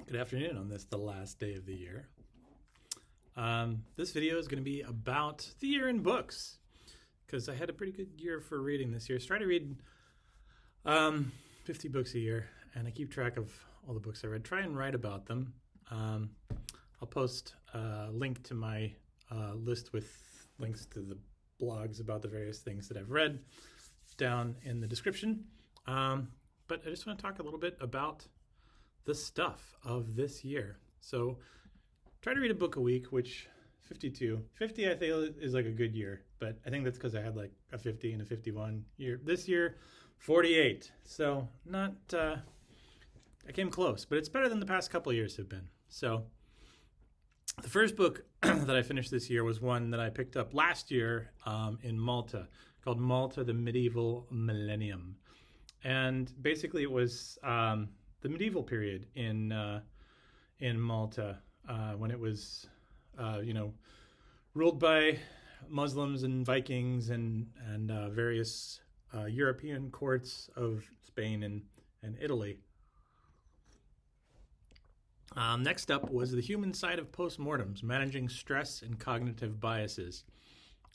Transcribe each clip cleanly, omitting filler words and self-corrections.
Good afternoon on this, the last day of the year. This video is going to be about the year in books, because I had a pretty good year for reading this year. So I try to read 50 books a year, and I keep track of all the books I read. Try and write about them. I'll post a link to my list with links to the blogs about the various things that I've read down in the description. But I just want to talk a little bit about the stuff of this year. So try to read a book a week, which 52. 50 I think is like a good year, but I think that's because I had like a 50 and a 51 year. This year, 48. So not, I came close, but it's better than the past couple of years have been. So the first book that I finished this year was one that I picked up last year in Malta, called Malta, the Medieval Millennium. And basically it was the medieval period in Malta, when it was, ruled by Muslims and Vikings and various European courts of Spain and Italy. Next up was The Human Side of Postmortems, Managing Stress and Cognitive Biases,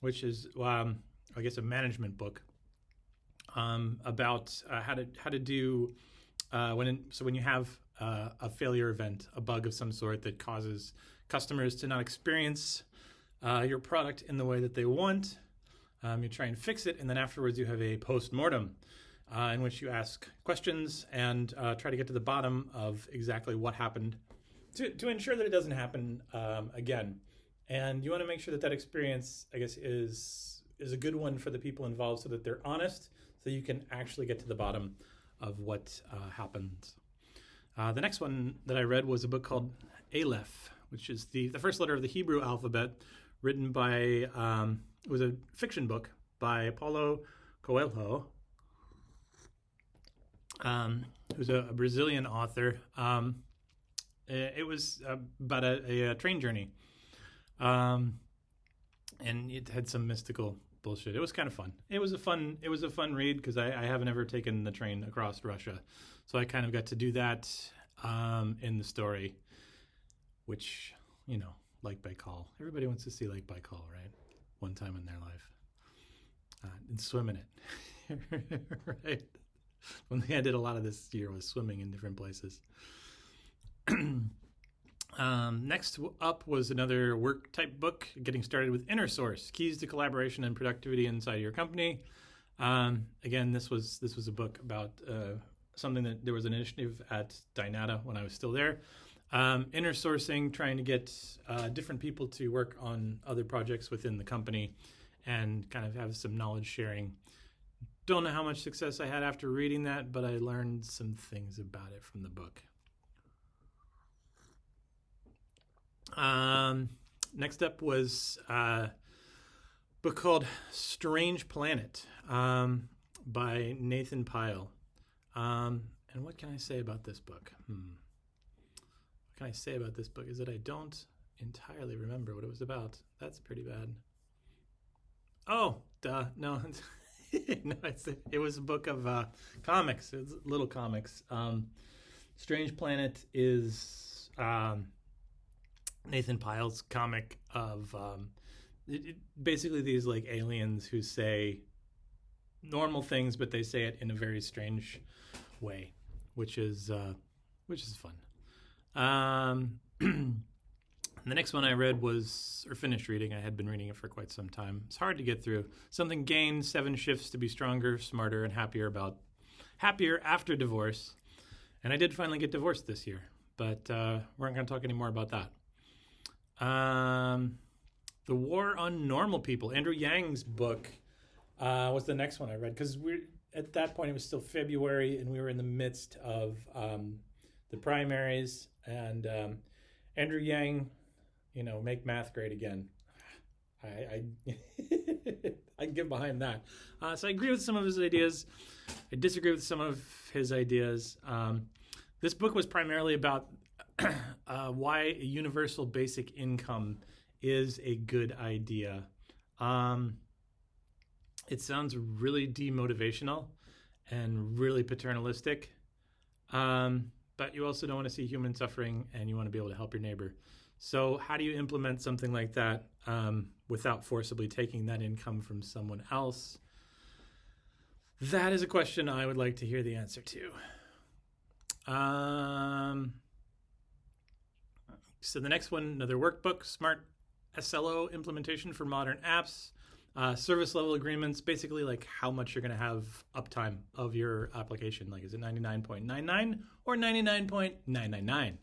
which is, I guess, a management book about how to do when you have a failure event, a bug of some sort that causes customers to not experience your product in the way that they want. You try and fix it, and then afterwards you have a post-mortem in which you ask questions and try to get to the bottom of exactly what happened to ensure that it doesn't happen again. And you want to make sure that experience, I guess, is a good one for the people involved so that they're honest, so you can actually get to the bottom of what happened. The next one that I read was a book called Aleph, which is the first letter of the Hebrew alphabet, written by, it was a fiction book by Paulo Coelho, who's a Brazilian author. It was about a train journey, and it had some mystical bullshit. It was kind of fun. It was a fun read because I haven't ever taken the train across Russia, so I kind of got to do that in the story, which, Lake Baikal. Everybody wants to see Lake Baikal, right? One time in their life, and swim in it, right? One thing I did a lot of this year was swimming in different places. Next up was another work type book, Getting Started with Inner Source, Keys to Collaboration and Productivity Inside Your Company. Again, this was a book about something that there was an initiative at Dynata when I was still there. Inner sourcing, trying to get different people to work on other projects within the company and kind of have some knowledge sharing. Don't know how much success I had after reading that, but I learned some things about it from the book. Next up was a book called Strange Planet by Nathan Pyle. And what can I say about this book? What can I say about this book is that I don't entirely remember what it was about. That's pretty bad. Oh, duh. No, no, it was a book of comics. It's little comics. Strange Planet is Nathan Pyle's comic of basically these like aliens who say normal things, but they say it in a very strange way, which is fun. The next one I read finished reading. I had been reading it for quite some time. It's hard to get through. Something Gained, 7 Shifts to be Stronger, Smarter, and Happier After Divorce. And I did finally get divorced this year, but we're not going to talk anymore about that. The War on Normal People, Andrew Yang's book, was the next one I read, because at that point it was still February and we were in the midst of the primaries, and Andrew Yang, make math great again. I I can get behind that. So I agree with some of his ideas. I disagree with some of his ideas. This book was primarily about why a universal basic income is a good idea. It sounds really demotivational and really paternalistic. but you also don't want to see human suffering, and you want to be able to help your neighbor. So how do you implement something like that without forcibly taking that income from someone else? That is a question I would like to hear the answer to. So the next one, another workbook, Smart SLO implementation for modern apps. Service level agreements, basically like how much you're going to have uptime of your application. Like, is it 99.99 or 99.999?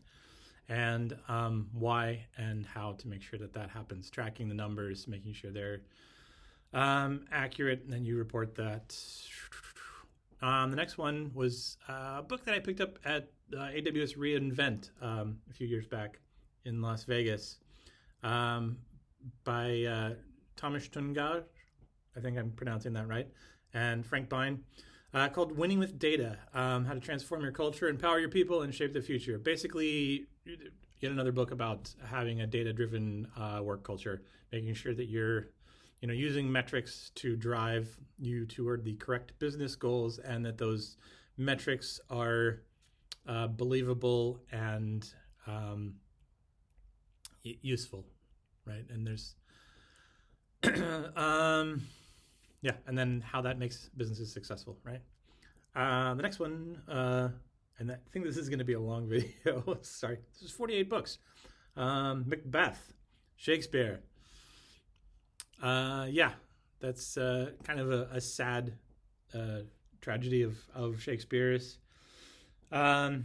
And why and how to make sure that that happens. Tracking the numbers, making sure they're accurate, and then you report that. The next one was a book that I picked up at AWS reInvent a few years back in Las Vegas by Thomas Tungar, I think I'm pronouncing that right, and Frank Bine, called Winning with Data, How to Transform Your Culture, Empower Your People, and Shape the Future. Basically, yet another book about having a data-driven work culture, making sure that you're using metrics to drive you toward the correct business goals, and that those metrics are believable and useful, right? And there's and then how that makes businesses successful, right? The next one, and I think this is going to be a long video. Sorry, this is 48 books. Macbeth, Shakespeare. That's kind of a sad tragedy of Shakespeare's, where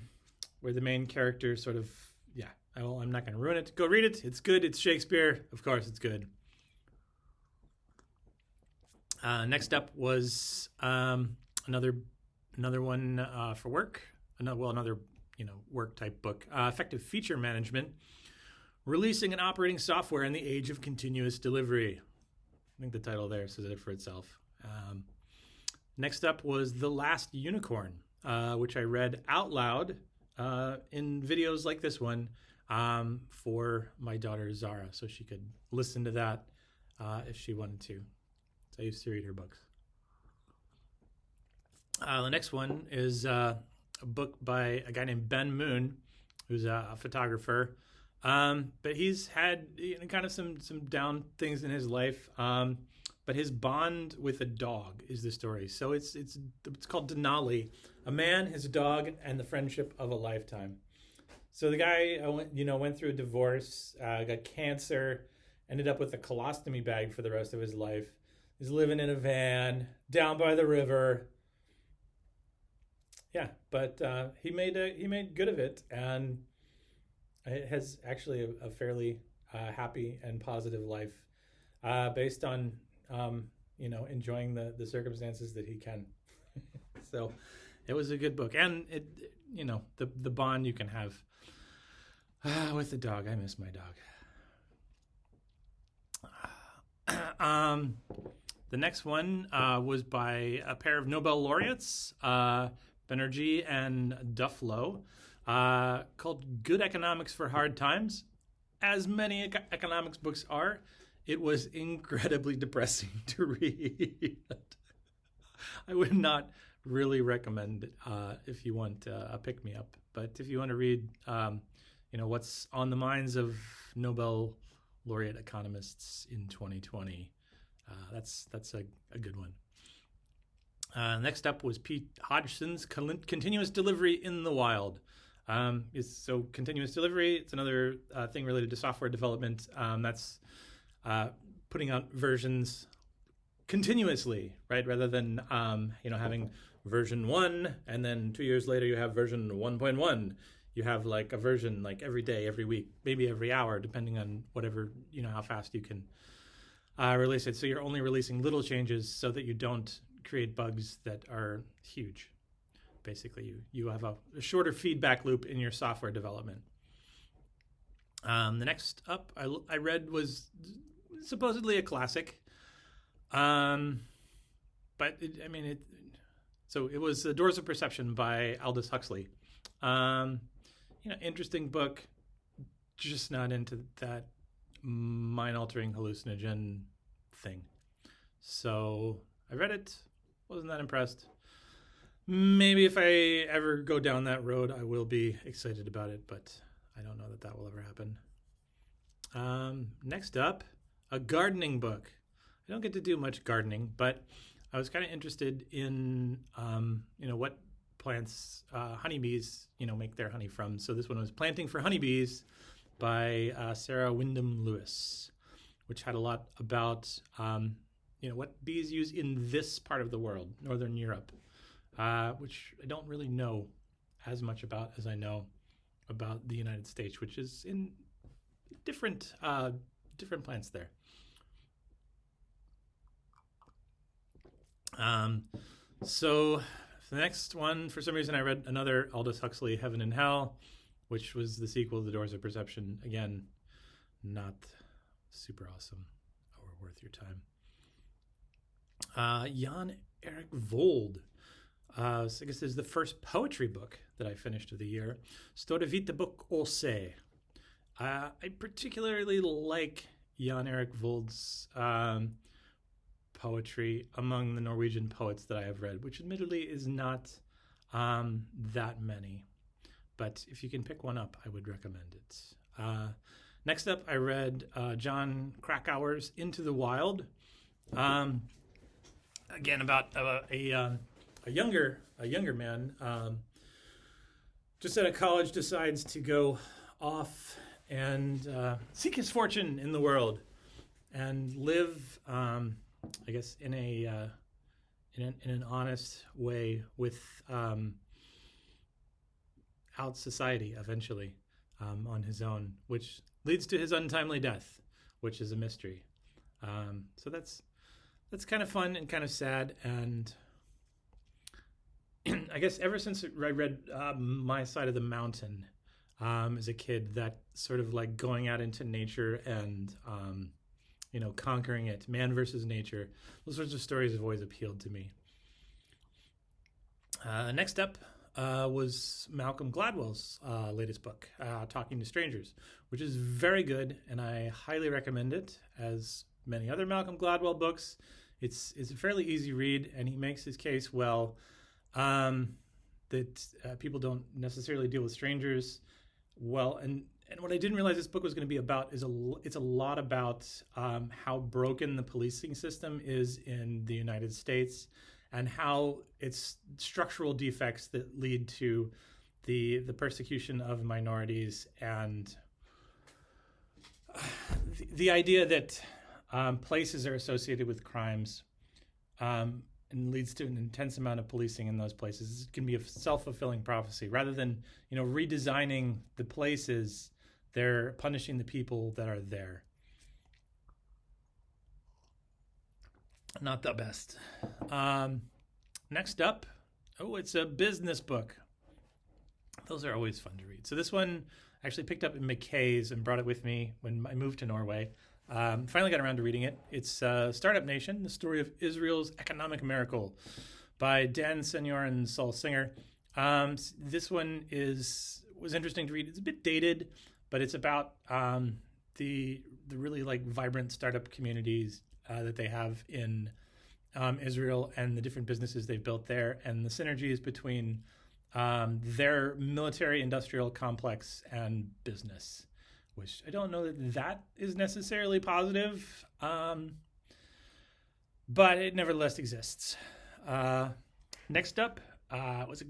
the main character sort of, I'm not going to ruin it. Go read it. It's good. It's Shakespeare. Of course, it's good. Next up was another one for work. Another work type book. Effective Feature Management: Releasing and Operating Software in the Age of Continuous Delivery. I think the title there says it for itself. Next up was The Last Unicorn, which I read out loud in videos like this one for my daughter Zara, so she could listen to that if she wanted to. So I used to read her books. The next one is a book by a guy named Ben Moon, who's a photographer. But he's had kind of some down things in his life. But his bond with a dog is the story. So it's called Denali, a man, his dog, and the friendship of a lifetime. So the guy went through a divorce, got cancer, ended up with a colostomy bag for the rest of his life. He's living in a van down by the river. Yeah, but he made good of it, and it has actually a fairly happy and positive life based on enjoying the circumstances that he can. So it was a good book, and it the bond you can have with the dog. I miss my dog. The next one was by a pair of Nobel laureates, Banerjee and Duflo, called Good Economics for Hard Times. As many economics books are, it was incredibly depressing to read. I would not really recommend it if you want a pick-me-up. But if you want to read, what's on the minds of Nobel laureate economists in 2020, that's a good one. Next up was Pete Hodgson's Continuous Delivery in the Wild. So continuous delivery, it's another thing related to software development. That's putting out versions continuously, right? Rather than having version 1 and then 2 years later you have version 1.1. You have like a version like every day, every week, maybe every hour, depending on whatever, how fast you can release it. So you're only releasing little changes so that you don't create bugs that are huge. Basically, you have a shorter feedback loop in your software development. The next up I read was supposedly a classic, but it was The Doors of Perception by Aldous Huxley. Interesting book, just not into that mind-altering hallucinogen thing. So I read it, wasn't that impressed. Maybe if I ever go down that road, I will be excited about it, but I don't know that that will ever happen. Next up, a gardening book. I don't get to do much gardening, but I was kind of interested in, what plants honeybees, make their honey from. So this one was Planting for Honeybees by Sarah Wyndham Lewis, which had a lot about, what bees use in this part of the world, Northern Europe, which I don't really know as much about as I know about the United States, which is in different plants there. So the next one, for some reason, I read another Aldous Huxley, Heaven and Hell, which was the sequel to The Doors of Perception. Again, not super awesome or worth your time. Jan Erik Vold. So I guess this is the first poetry book that I finished of the year. Store Vita Book Ose. I particularly like Jan Erik Vold's poetry among the Norwegian poets that I have read, which admittedly is not that many. But if you can pick one up, I would recommend it. Next up, I read John Krakauer's Into the Wild. Again, about a younger man just out of college decides to go off and seek his fortune in the world and live, I guess, in an honest way with out society eventually on his own, which leads to his untimely death, which is a mystery. So that's kind of fun and kind of sad. And I guess ever since I read My Side of the Mountain as a kid, that sort of like going out into nature and conquering it, man versus nature, those sorts of stories have always appealed to me. Next up was Malcolm Gladwell's latest book, Talking to Strangers, which is very good, and I highly recommend it. As many other Malcolm Gladwell books, it's a fairly easy read, and he makes his case well that people don't necessarily deal with strangers well. And what I didn't realize this book was going to be about is it's a lot about how broken the policing system is in the United States, and how it's structural defects that lead to the persecution of minorities, and the idea that places are associated with crimes and leads to an intense amount of policing in those places. It can be a self-fulfilling prophecy. Rather than redesigning the places, they're punishing the people that are there. Not the best. Next up, it's a business book. Those are always fun to read. So this one I actually picked up in McKay's and brought it with me when I moved to Norway. Finally got around to reading it. It's Startup Nation, the story of Israel's economic miracle by Dan Senor and Saul Singer. This one was interesting to read. It's a bit dated, but it's about the really vibrant startup communities that they have in Israel, and the different businesses they've built there, and the synergies between their military industrial complex and business, which I don't know that is necessarily positive, but it nevertheless exists. Next up was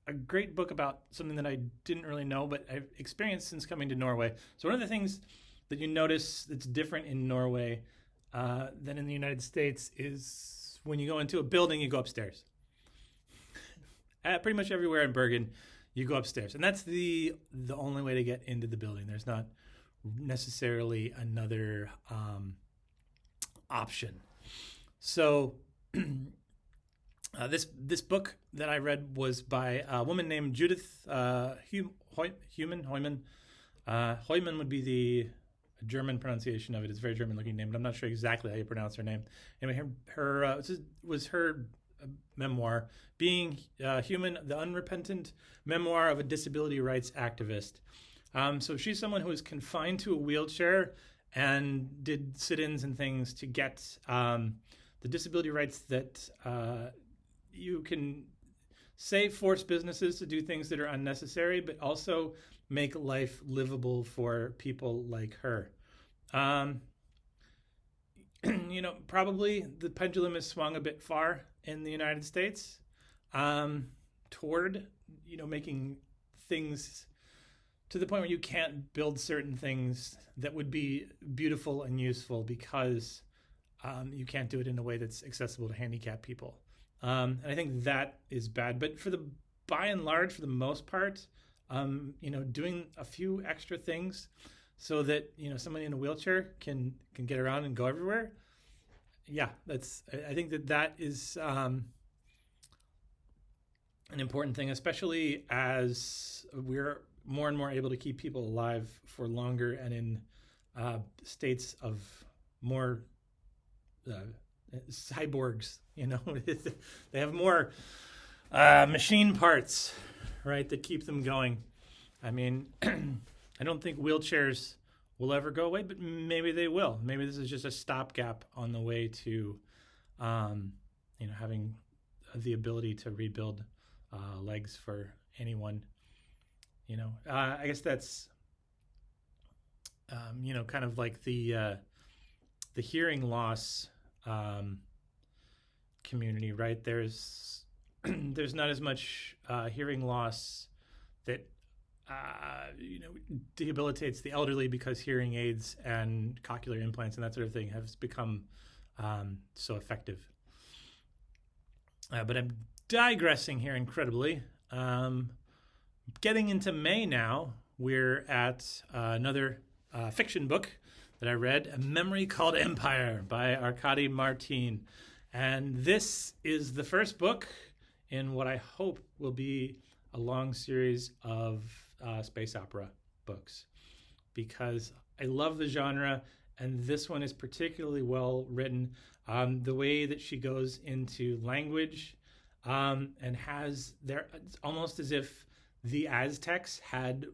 a great book about something that I didn't really know, but I've experienced since coming to Norway. So one of the things that you notice that's different in Norway than in the United States is when you go into a building, you go upstairs. Pretty much everywhere in Bergen, you go upstairs. And that's the only way to get into the building. There's not necessarily another option. So this book that I read was by a woman named Judith Heumann. Heumann would be the German pronunciation of it. It's a very German-looking name, but I'm not sure exactly how you pronounce her name. Anyway, her was her memoir, Being Human, the Unrepentant Memoir of a Disability Rights Activist. So she's someone who was confined to a wheelchair and did sit-ins and things to get the disability rights that you can say force businesses to do things that are unnecessary, but also make life livable for people like her. Probably the pendulum has swung a bit far in the United States toward, making things to the point where you can't build certain things that would be beautiful and useful because you can't do it in a way that's accessible to handicapped people. And I think that is bad. But by and large, for the most part, doing a few extra things so that somebody in a wheelchair can get around and go everywhere. Yeah, I think that is an important thing, especially as we're more and more able to keep people alive for longer and in states of more cyborgs. They have more machine parts, right, that keep them going. I mean, I don't think wheelchairs will ever go away, but maybe they will. Maybe this is just a stopgap on the way to, having the ability to rebuild legs for anyone. I guess that's, kind of like the hearing loss community, right? There's not as much hearing loss that debilitates the elderly because hearing aids and cochlear implants and that sort of thing has become so effective. But I'm digressing here incredibly. Getting into May now, we're at another fiction book that I read, A Memory Called Empire by Arkady Martin. And this is the first book in what I hope will be a long series of space opera books, because I love the genre, and this one is particularly well written. The way that she goes into language and has it's almost as if the Aztecs had,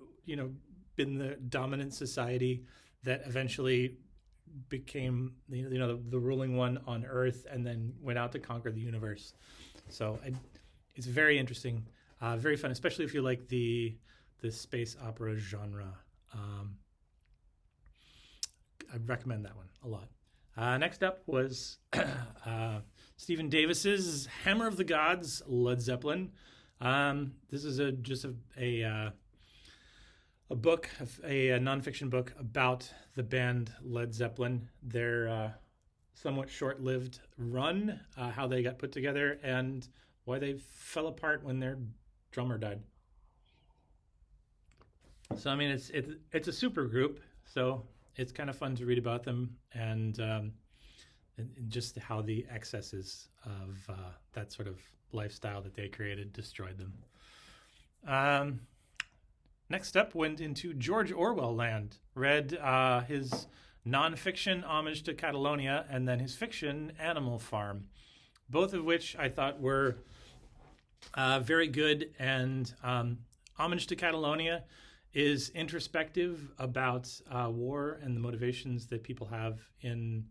been the dominant society that eventually became, the ruling one on Earth and then went out to conquer the universe. So it's very interesting, very fun, especially if you like the space opera genre. I recommend that one a lot. Next up was Stephen Davis's Hammer of the Gods, Led Zeppelin. This is just a book, a nonfiction book about the band Led Zeppelin, their somewhat short-lived run, how they got put together, and why they fell apart when their drummer died. So I mean, it's a super group, so it's kind of fun to read about them and just how the excesses of that sort of lifestyle that they created destroyed them. Next up, went into George Orwell land. Read his nonfiction Homage to Catalonia and then his fiction Animal Farm, both of which I thought were very good. And Homage to Catalonia is introspective about war and the motivations that people have in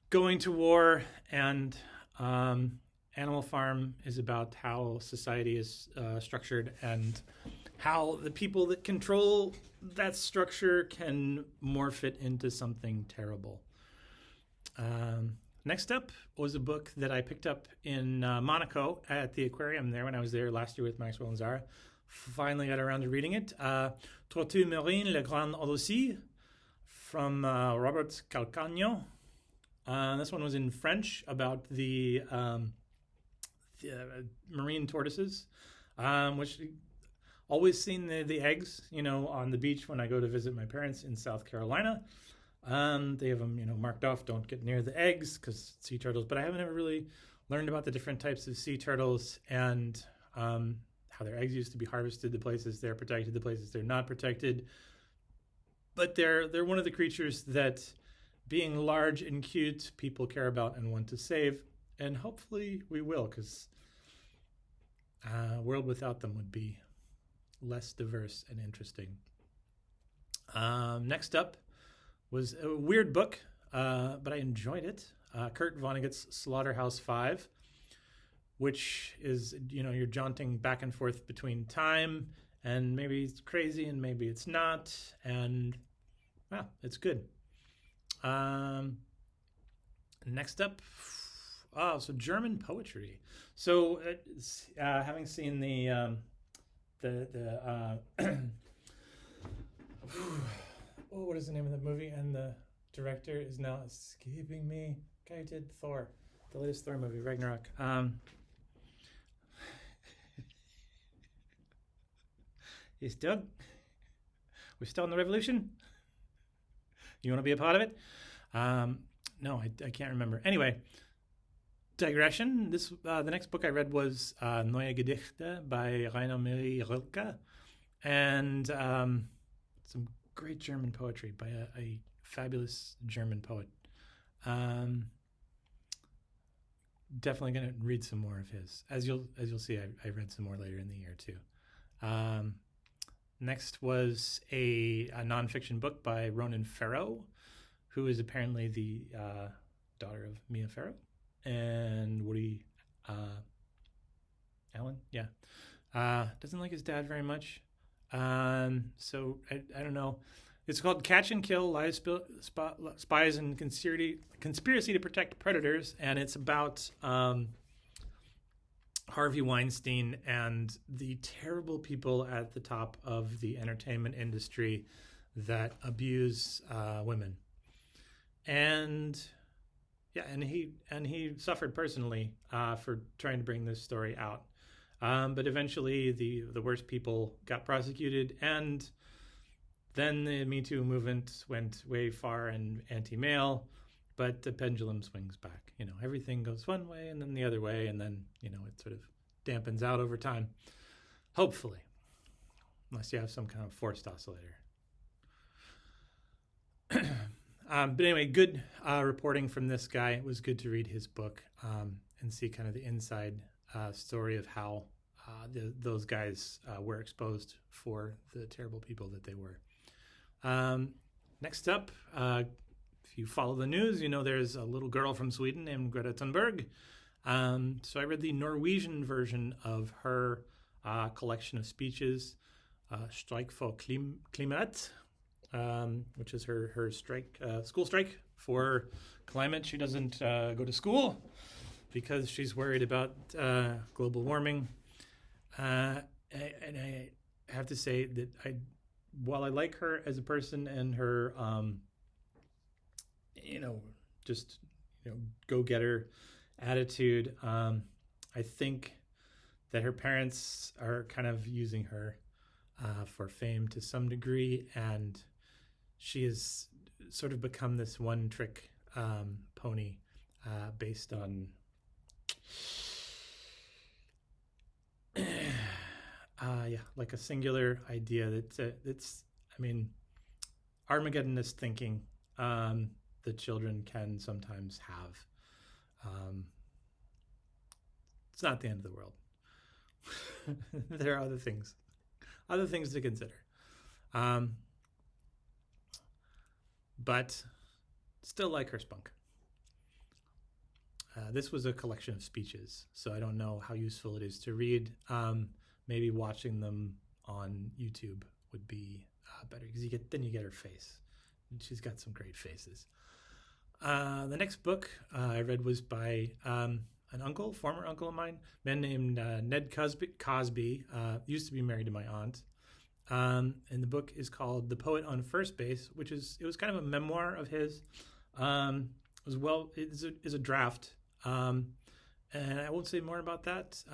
going to war, and Animal Farm is about how society is structured and how the people that control that structure can morph it into something terrible. Next up was a book that I picked up in Monaco at the aquarium there when I was there last year with Maxwell and Zara. Finally got around to reading it. Tortue Marine, Le Grand Odyssée from Robert Calcagno. This one was in French about the marine tortoises, which always seen the eggs, on the beach when I go to visit my parents in South Carolina. They have them, marked off, don't get near the eggs because sea turtles. But I haven't ever really learned about the different types of sea turtles and how their eggs used to be harvested, the places they're protected, the places they're not protected. But they're one of the creatures that, being large and cute, people care about and want to save. And hopefully we will, because a world without them would be less diverse and interesting. Next up was a weird book, but I enjoyed it. Kurt Vonnegut's Slaughterhouse-Five, which is, you're jaunting back and forth between time, and maybe it's crazy and maybe it's not, and it's good. Next up, so German poetry. So having seen the what is the name of the movie? And the director is now escaping me. Guy who did Thor, the latest Thor movie, Ragnarok. He's Doug. We're still in the revolution. You want to be a part of it? No, I can't remember. Anyway, digression. The next book I read was Neue Gedichte by Rainer Maria Rilke, and some great German poetry by a fabulous German poet. Definitely going to read some more of his. As you'll see, I read some more later in the year too. Next was a nonfiction book by Ronan Farrow, who is apparently the daughter of Mia Farrow and Woody Allen. Yeah, doesn't like his dad very much. So I don't know. It's called Catch and Kill: Lies, Spies, and Conspiracy to Protect Predators, and it's about Harvey Weinstein and the terrible people at the top of the entertainment industry that abuse women. And he suffered personally for trying to bring this story out. But eventually the worst people got prosecuted, and then the Me Too movement went way far and anti-male, but the pendulum swings back. Everything goes one way and then the other way, and then, it sort of dampens out over time. Hopefully. Unless you have some kind of forced oscillator. But anyway, good reporting from this guy. It was good to read his book and see kind of the inside story of how those guys were exposed for the terrible people that they were. Next up, if you follow the news, there's a little girl from Sweden named Greta Thunberg. So I read the Norwegian version of her collection of speeches, Strikeforce Klimat, which is her strike, school strike for climate. She doesn't go to school because she's worried about global warming. And I have to say that while I like her as a person and her, go-getter attitude, I think that her parents are kind of using her for fame to some degree, and she has sort of become this one-trick pony based on like a singular idea that's Armageddonist thinking that children can sometimes have. It's not the end of the world. There are other things to consider. But still like her spunk. This was a collection of speeches, so I don't know how useful it is to read. Maybe watching them on YouTube would be better, because you get her face. She's got some great faces. The next book I read was by an former uncle of mine, a man named Ned Cosby, used to be married to my aunt. And the book is called The Poet on First Base, it was kind of a memoir of his. It is a draft. And I won't say more about that.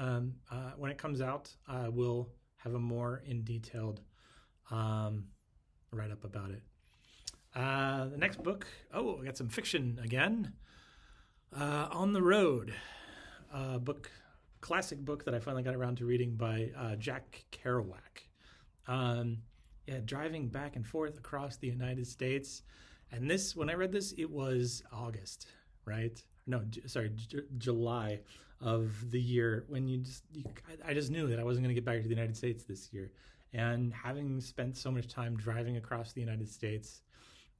When it comes out, we'll have a more in-detailed write-up about it. The next book, I got some fiction again. On the Road, classic book that I finally got around to reading by Jack Kerouac. Driving back and forth across the United States. And when I read this, it was August, right? No, July of the year when I just knew that I wasn't going to get back to the United States this year. And having spent so much time driving across the United States,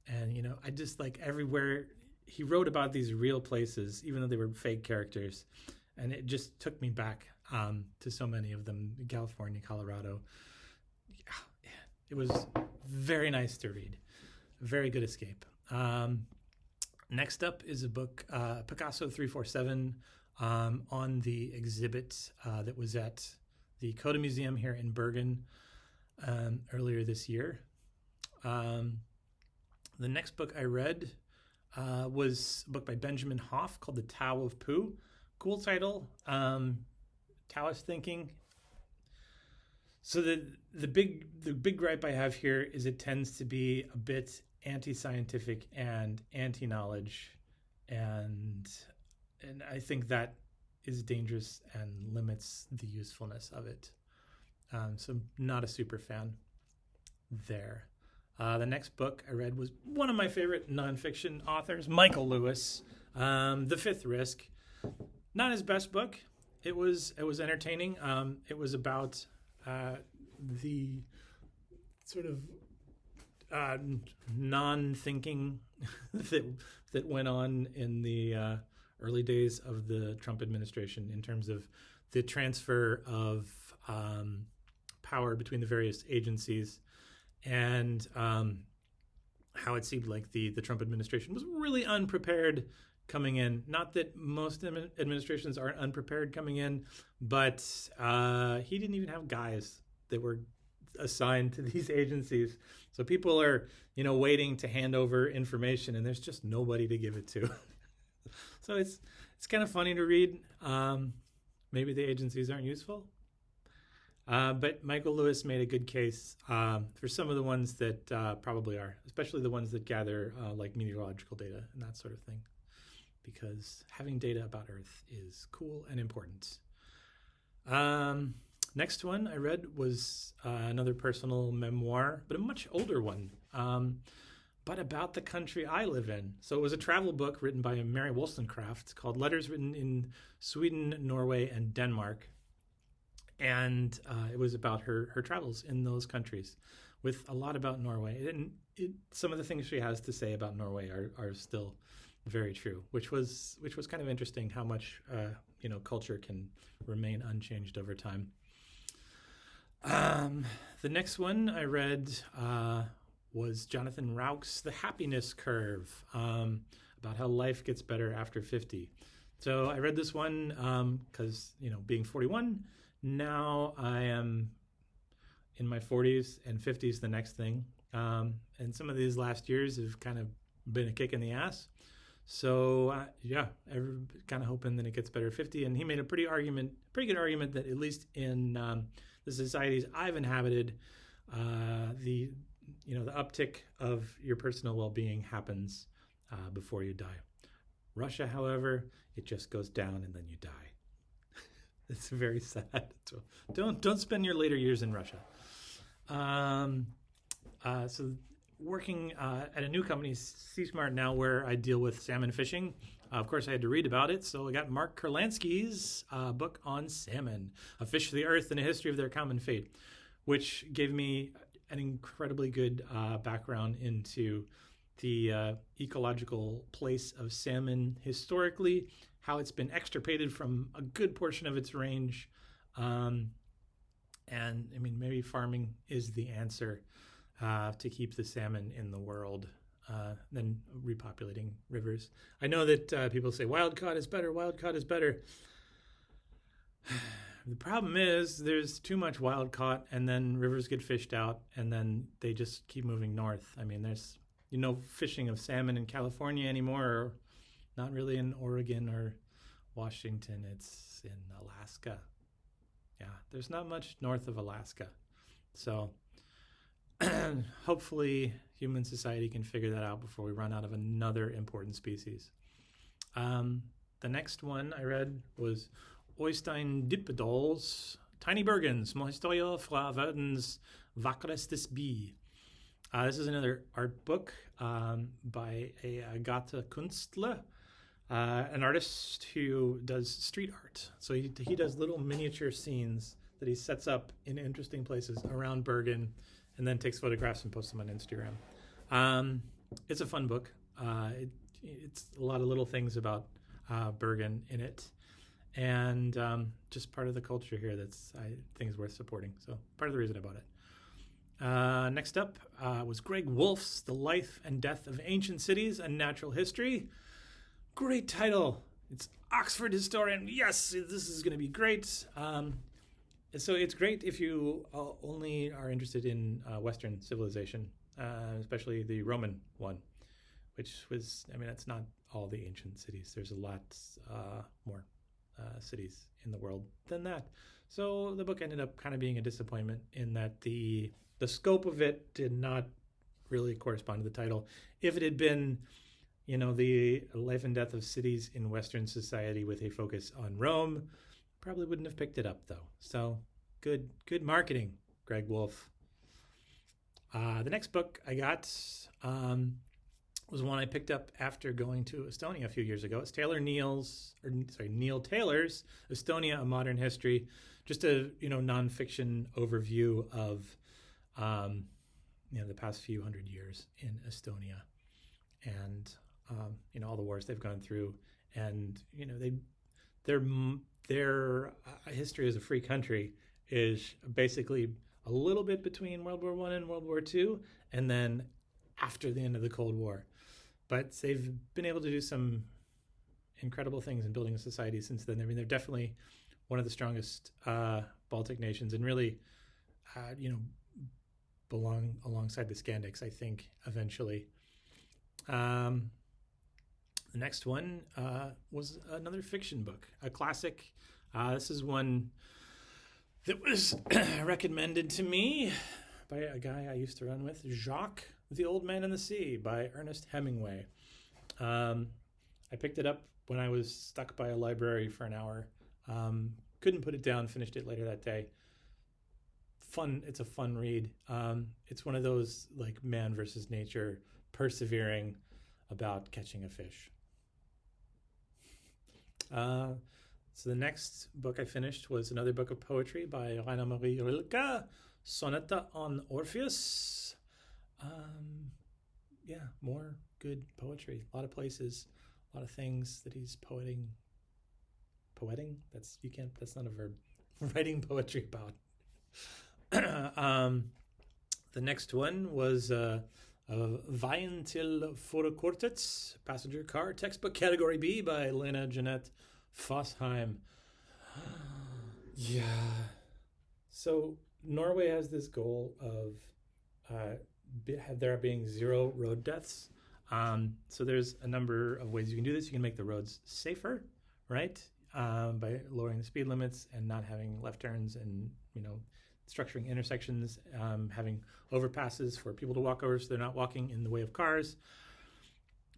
and, I just like everywhere he wrote about these real places, even though they were fake characters. and it just took me back to so many of them. California, Colorado. It was very nice to read. Very good escape. Next up is a book, Picasso 347, on the exhibit that was at the Coda Museum here in Bergen earlier this year. The next book I read was a book by Benjamin Hoff called The Tao of Pooh. Cool title, Taoist thinking. So the big gripe I have here is it tends to be a bit anti-scientific and anti-knowledge, and I think that is dangerous and limits the usefulness of it. So not a super fan there. The next book I read was one of my favorite nonfiction authors, Michael Lewis, The Fifth Risk. Not his best book. It was entertaining. It was about the sort of non-thinking that went on in the early days of the Trump administration in terms of the transfer of power between the various agencies, and how it seemed like the Trump administration was really unprepared coming in. Not that most administrations aren't unprepared coming in, but he didn't even have guys that were assigned to these agencies. So people are, waiting to hand over information, and there's just nobody to give it to. So it's kind of funny to read. Maybe the agencies aren't useful. But Michael Lewis made a good case for some of the ones that probably are, especially the ones that gather like meteorological data and that sort of thing, because having data about Earth is cool and important. Next one I read was another personal memoir, but a much older one, but about the country I live in. So it was a travel book written by Mary Wollstonecraft called Letters Written in Sweden, Norway, and Denmark. And it was about her travels in those countries, with a lot about Norway. And some of the things she has to say about Norway are still very true, which was kind of interesting how much culture can remain unchanged over time. The next one I read was Jonathan Rauch's The Happiness Curve, about how life gets better after 50. So I read this one because, being 41, now I am in my 40s, and 50s the next thing. And some of these last years have kind of been a kick in the ass. So I'm kind of hoping that it gets better at 50. And he made a pretty good argument that at least in the societies I've inhabited, the uptick of your personal well-being happens before you die. Russia, however, it just goes down and then you die. It's very sad. So don't spend your later years in Russia. So working at a new company, Sea Smart now, where I deal with salmon fishing. Of course, I had to read about it, so I got Mark Kerlansky's book on salmon, A Fish of the Earth and a History of Their Common Fate, which gave me an incredibly good background into the ecological place of salmon historically, how it's been extirpated from a good portion of its range. And I mean, maybe farming is the answer to keep the salmon in the world, than repopulating rivers. I know that people say wild caught is better. The problem is there's too much wild caught, and then rivers get fished out, and then they just keep moving north. I mean, there's fishing of salmon in California anymore, or not really in Oregon or Washington. It's in Alaska. Yeah, there's not much north of Alaska. So hopefully human society can figure that out before we run out of another important species. The next one I read was Oystein Dybdahl's Tiny Bergens, Små historier fra verdens vakreste by. This is another art book by Agata Kunstler, an artist who does street art. So he does little miniature scenes that he sets up in interesting places around Bergen, and then takes photographs and posts them on Instagram. It's a fun book. It's a lot of little things about Bergen in it. and just part of the culture here that's I think is worth supporting. So part of the reason I bought it. Next up was Greg Wolfe's The Life and Death of Ancient Cities and Natural History. Great title. It's Oxford Historian. Yes, this is going to be great. So it's great if you only are interested in Western civilization, especially the Roman one, which was, I mean, that's not all the ancient cities. There's a lot more cities in the world than that. So the book ended up kind of being a disappointment in that the scope of it did not really correspond to the title. If it had been, you know, The Life and Death of Cities in Western Society with a focus on Rome, probably wouldn't have picked it up though. So good marketing, Greg Wolfe. The next book I got was one I picked up after going to Estonia a few years ago. It's Neil Taylor's Estonia: A Modern History. Just a nonfiction overview of the past few hundred years in Estonia, and all the wars they've gone through, and their history as a free country is basically a little bit between World War I and World War II, and then after the end of the Cold War. But they've been able to do some incredible things in building a society since then. I mean, they're definitely one of the strongest Baltic nations, and really, belong alongside the Skandics, I think, eventually. The next one was another fiction book, a classic. This is one that was recommended to me by a guy I used to run with, Jacques, The Old Man and the Sea by Ernest Hemingway. I picked it up when I was stuck by a library for an hour. Couldn't put it down, finished it later that day. It's a fun read. It's one of those like man versus nature, persevering about catching a fish. So the next book I finished was another book of poetry by Rainer Maria Rilke, Sonata on Orpheus. More good poetry. A lot of places, a lot of things that he's poeting. That's not a verb. Writing poetry about. The next one was Veien til Forekortet, Passenger Car, Textbook Category B by Lena Jeanette Fossheim. Yeah. So Norway has this goal of there being 0 road deaths. So there's a number of ways you can do this. You can make the roads safer, right? By lowering the speed limits and not having left turns, and structuring intersections, having overpasses for people to walk over so they're not walking in the way of cars.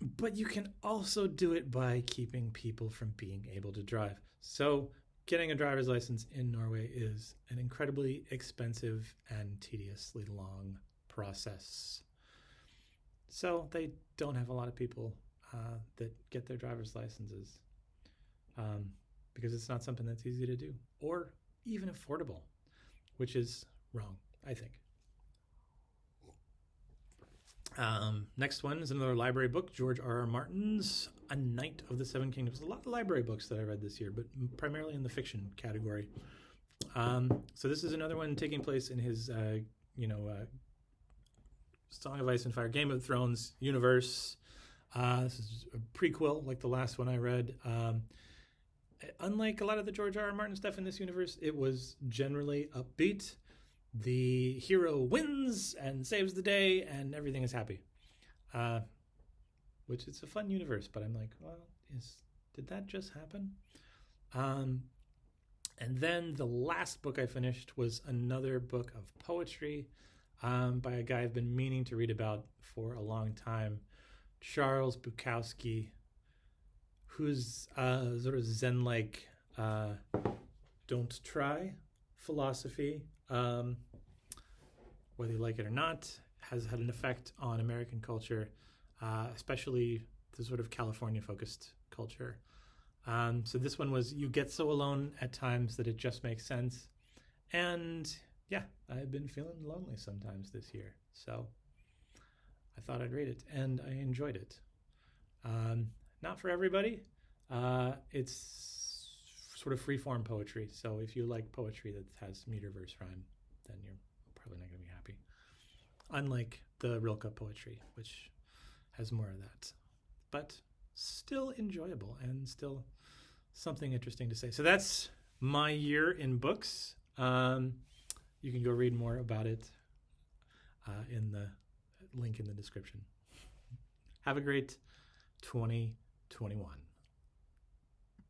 But you can also do it by keeping people from being able to drive. So getting a driver's license in Norway is an incredibly expensive and tediously long process. So they don't have a lot of people that get their driver's licenses because it's not something that's easy to do or even affordable, which is wrong, I think. Next one is another library book, George R.R. Martin's A Knight of the Seven Kingdoms. A lot of library books that I read this year, but primarily in the fiction category. So this is another one taking place in his, Song of Ice and Fire, Game of Thrones universe. This is a prequel, like the last one I read. Unlike a lot of the George R.R. Martin stuff in this universe, it was generally upbeat. The hero wins and saves the day, and everything is happy. Which it's a fun universe, but I'm like, well, did that just happen? And then the last book I finished was another book of poetry by a guy I've been meaning to read about for a long time, Charles Bukowski, who's sort of Zen-like, don't try philosophy, whether you like it or not, has had an effect on American culture, especially the sort of California-focused culture. So this one was, you get so alone at times that it just makes sense. And yeah, I've been feeling lonely sometimes this year. So I thought I'd read it, and I enjoyed it. Not for everybody. It's sort of free-form poetry. So if you like poetry that has meter, verse, rhyme, then you're probably not going to be happy. Unlike the Rilke poetry, which has more of that. But still enjoyable and still something interesting to say. So that's my year in books. You can go read more about it in the link in the description. Have a great 2021.